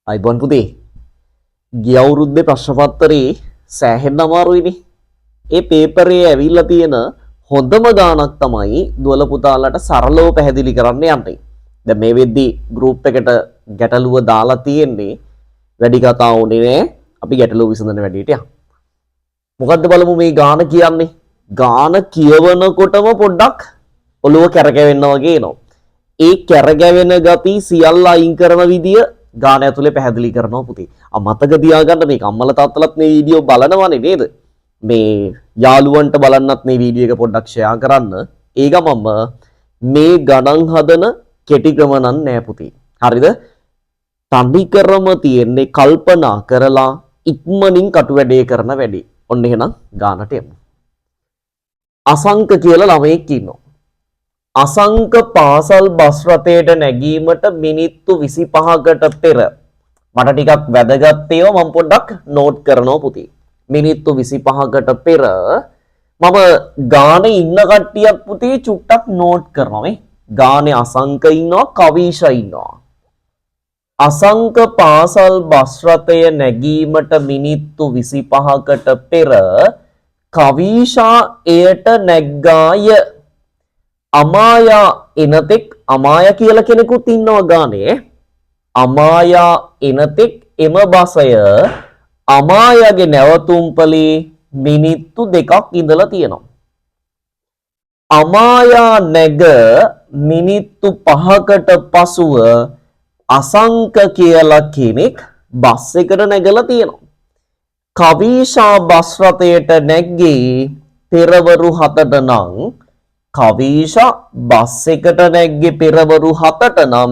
අයිබෝන් පුතේ ගිය අවුරුද්දේ ප්‍රශ්න පත්‍රේ සෑහෙන්න අමාරුයිනේ. ඒ පේපරේ ඇවිල්ලා තියෙන හොඳම ගාණක් තමයි දුවල පුතාලට සරලව පැහැදිලි කරන්න යන්නේ. දැන් මේ වෙද්දි ගෲප් එකට ගැටලුව දාලා තියෙන්නේ වැඩි කතා වුණේ නෑ. අපි ගැටලුව විසඳන වැඩේට යමු. මොකද්ද බලමු මේ ගාණ කියන්නේ. ගාණ කියවනකොටම පොඩ්ඩක් ඔළුව කැරකෙවෙන්න වගේ එනවා. ඒ කැරකෙවෙන ගති සියල්ල අයින් කරන විදිය ගාන ඇතුලේ පැහැදිලි කරනවා පුතේ. මතක තියාගන්න මේක අම්මලා තාත්තලාත් මේ වීඩියෝ බලනවනේ නේද? මේ යාළුවන්ට බලන්නත් මේ වීඩියෝ එක පොඩ්ඩක් ෂෙයා කරන්න. ඒ ගමම මේ ගණන් හදන කෙටි ක්‍රම නෑ පුතේ. හරිද? තනි කරම තියෙන්නේ කල්පනා කරලා ඉක්මනින් කටු වැඩේ කරන වැඩේ. ඔන්න එහෙනම් ගානට යමු. අසංක කියලා ළමයෙක් ඉන්නවා. අසංක පාසල් බස් රථයට නැගීමට මිනිත්තු 25කට පෙර මට ටිකක් වැදගත් ඒවා මම පොඩ්ඩක් නෝට් කරනවා පුතේ. මිනිත්තු 25කට පෙර මම ගානේ ඉන්න කට්ටියක් පුතේ චුට්ටක් නෝට් කරනවා මේ. ගානේ අසංක ඉන්නවා, කවීෂ ඉන්නවා. අසංක පාසල් බස් රථය නැගීමට මිනිත්තු 25කට පෙර කවීෂා එයට නැග්ගාය. අමායා එනතෙක් අමායා කියලා කෙනෙකුත් ඉන්නවා ගානේ. අමායා එනතෙක් එම බසය අමායාගේ නැවතුම්පලේ මිනිත්තු 2ක් ඉඳලා තියෙනවා. අමායා නැග මිනිත්තු 5කට පසුව අසංක කියලා කෙනෙක් බස් එකට නැගලා තියෙනවා. කවීෂා බස් රථයට නැග්ගේ පෙරවරු 7ට නම් කවීෂා බස් එකට නැග්ගේ පෙරවරු 7ට නම්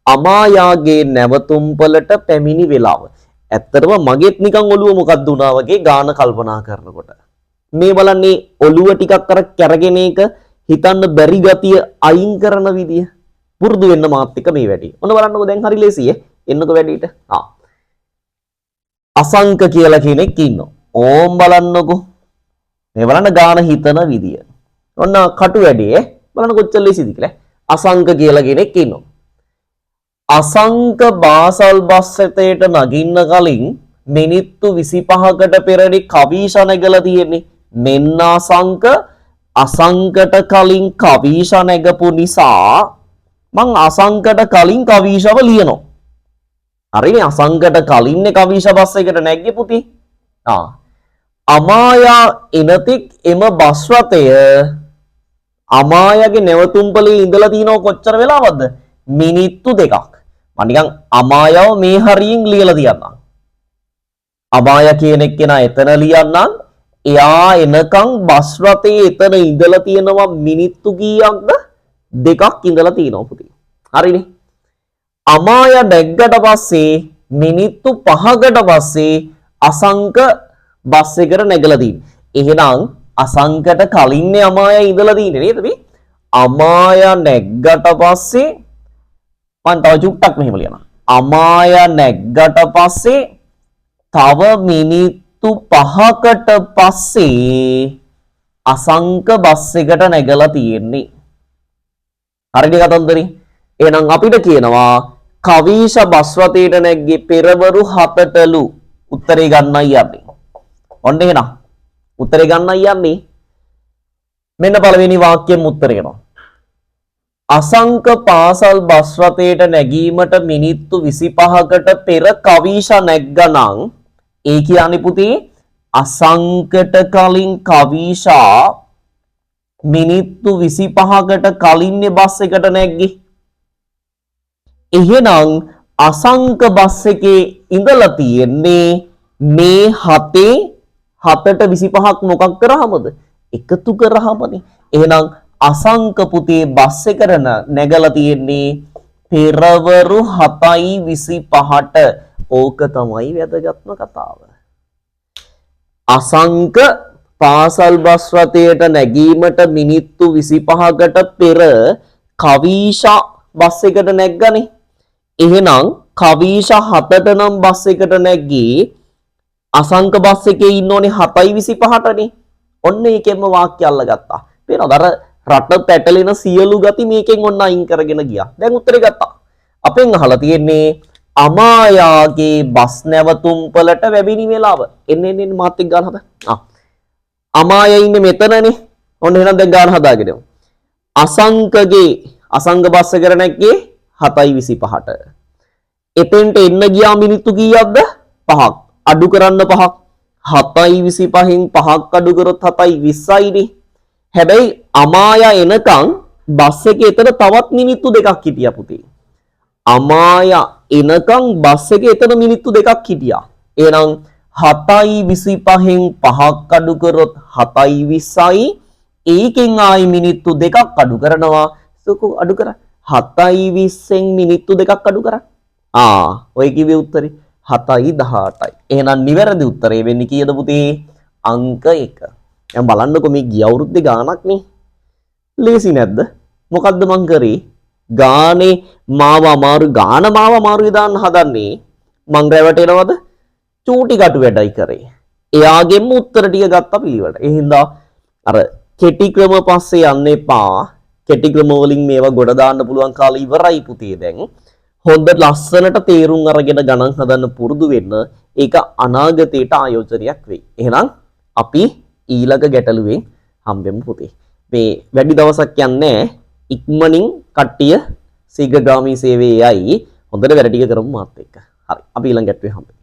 අමායාගේ නැවතුම්පලට පැමිණි වෙලාව. ඇත්තටම මගෙත් නිකන් ඔළුව මොකක්ද වුණා වගේ ගාන කල්පනා කරනකොට. මේ බලන්නේ ඔළුව ටිකක් අර කැරගෙන එක හිතන්න බැරි ගතිය අයින් කරන විදිය. පුරුදු වෙන්න මාත් එක්ක මේ වැඩි. ඔන්න බලන්නකෝ දැන් හරි ලේසියි. එන්නකෝ වැඩිට. අසංක කියලා කෙනෙක් ඉන්නවා. ඕම් බලන්නකෝ. මේ බලන්න ගාන හිතන විදිය. ඔන්න කටු වැඩේ බලන්න කොච්චර ලේසිද කියලා. අසංක කියලා කෙනෙක් ඉන්නවා. අසංක බාසල් බස් රථයට නගින්න කලින් මිනිත්තු 25කට පෙරදී කවීෂ නැගලා තියෙන්නේ. මෙන්න අසංකට කලින් කවීෂ නැගපු නිසා මං අසංකට කලින් කවීෂව ලියනවා. හරිනේ අසංකට කලින්නේ කවීෂ බස් එකට නැග්ගේ පුතේ. අමායා එනතෙක් එම බස් රථය අමායාගේ නැවතුම්පලේ ඉඳලා තිනව කොච්චර වෙලාවක්ද? මිනිත්තු 2ක්. මම නිකන් අමායාව මේ හරියෙන් ලියලා තියන්නම්. අමායා කියන එක්කෙනා එතන ලියන්නම්. එයා එනකන් බස් රථයේ එතන ඉඳලා තියෙනවා මිනිත්තු කීයක්ද? 2ක් ඉඳලා තිනවා පුතේ. හරිනේ. අමායා නැග්ගට පස්සේ මිනිත්තු 5කට පස්සේ අසංක බස් එකට නැගලා තියෙන්නේ. එහෙනම් අසංකට කලින්නේ අමායා ඉඳලා තියෙන්නේ නේද මේ? අමායා නැග්ගට පස්සේ මම තව චුට්ටක් මෙහෙම ලියනවා. අමායා නැග්ගට පස්සේ තව මිනිත්තු 5කට පස්සේ අසංක බස් එකට නැගලා තියෙන්නේ. හරිද කතන්දරේ? එහෙනම් අපිට කියනවා කවීෂ බස් රථයට නැග්ගේ පෙරවරු 7ටලු. උත්තරේ ගන්නයි යන්නේ. ඔන්න එහෙනම් උත්තරේ ගන්නයි යන්නේ. මෙන්න පළවෙනි වාක්‍යයෙන් උත්තරේ එනවා. අසංක පාසල් බස් රථයට නැගීමට මිනිත්තු 25කට පෙර කවීෂ නැග්ගනම් ඒ කියන්නේ පුතේ අසංකට කලින් කවීෂා මිනිත්තු 25කට කලින්නේ බස් එකට නැග්ගේ. එහෙනම් අසංක බස් එකේ ඉඳලා තියෙන්නේ මේ 7ට 25ක් මොකක් කරාමද? එකතු කරාමනේ. එහෙනම් අසංක පුතේ බස් එකට නැගලා තියෙන්නේ පෙරවරු 7:25ට. ඕක තමයි වැදගත්ම කතාව. අසංක පාසල් බස් රථයට නැගීමට මිනිත්තු 25කට පෙර කවීෂා බස් එකට නැග්ගනේ. එහෙනම් කවීෂා 7ට නම් බස් එකට නැග්ගී අසංක බස් එකේ ඉන්න ඕනේ 7:25ටනේ. ඔන්න ඒකෙන්ම වාක්‍ය අල්ලගත්තා. පේනවද? අර රට පැටලෙන සියලු ගති මේකෙන් ඔන්න අයින් කරගෙන ගියා. දැන් උත්තරේ ගත්තා. අපෙන් අහලා තියෙන්නේ අමායාගේ බස් නැවතුම්පලට වැබිනි වෙලාව. එන්න මාත් එක්ක ගන්න හදා. අමාය ඉන්නේ මෙතනනේ. ඔන්න එහෙනම් දැන් ගන්න හදාගෙන. අසංකගේ අසංක බස් එක කරනැක්කේ 7:25ට. එතෙන්ට එන්න ගියා මිනිත්තු කීයක්ද? 5ක්. අඩු කරන්න 5ක්. 7:25න් 5ක් අඩු කරොත් 7:20යිනේ. හැබැයි අමායා එනකන් බස් එකේ එතන තවත් මිනිත්තු 2ක් හිටියා පුතේ. අමායා එනකන් බස් එකේ එතන මිනිත්තු 2ක් හිටියා. එහෙනම් 7:25න් 5ක් අඩු කරොත් 7:20යි. ඒකෙන් ආයි මිනිත්තු 2ක් අඩු කරනවා. සුකු අඩු කර 7:20න් මිනිත්තු 2ක් අඩු කරා. ඔය කිව්වේ උත්තරේ 7:18යි. එහෙනම් නිවැරදි උත්තරේ වෙන්නේ කීයද පුතේ? අංක 1. දැන් බලන්නකෝ මේ ගිය අවුරුද්දේ ගාණක් නේ. ලේසි නැද්ද? මොකද්ද මං කරේ? ගානේ මාව අමාරුයි දාන්න හදන්නේ. මං රැවටෙනවද? චූටි කටු වැඩයි කරේ. එයාගෙම උත්තර ටික ගත්තා පිළිවෙලට. ඒ හින්දා අර කෙටි ක්‍රම පස්සේ යන්න එපා. කෙටි ක්‍රම වලින් මේවා ගොඩ දාන්න පුළුවන් කාලේ ඉවරයි පුතේ දැන්. හොඳ ලස්සනට තේරුම් අරගෙන ගණන් හදන්න පුරුදු වෙන්න. ඒක අනාගතයට ආයෝජනයක් වෙයි. එහෙනම් අපි ඊළඟ ගැටලුවෙන් හම්බෙමු පුතේ. මේ වැඩි දවසක් යන්නේ ඉක්මනින් කට්ටිය ශීඝ්‍රගාමී සේවයේයි හොඳට වැඩ ටික කරමු මාත් එක්ක. හරි. අපි ඊළඟ ගැටලුවේ හම්බෙමු.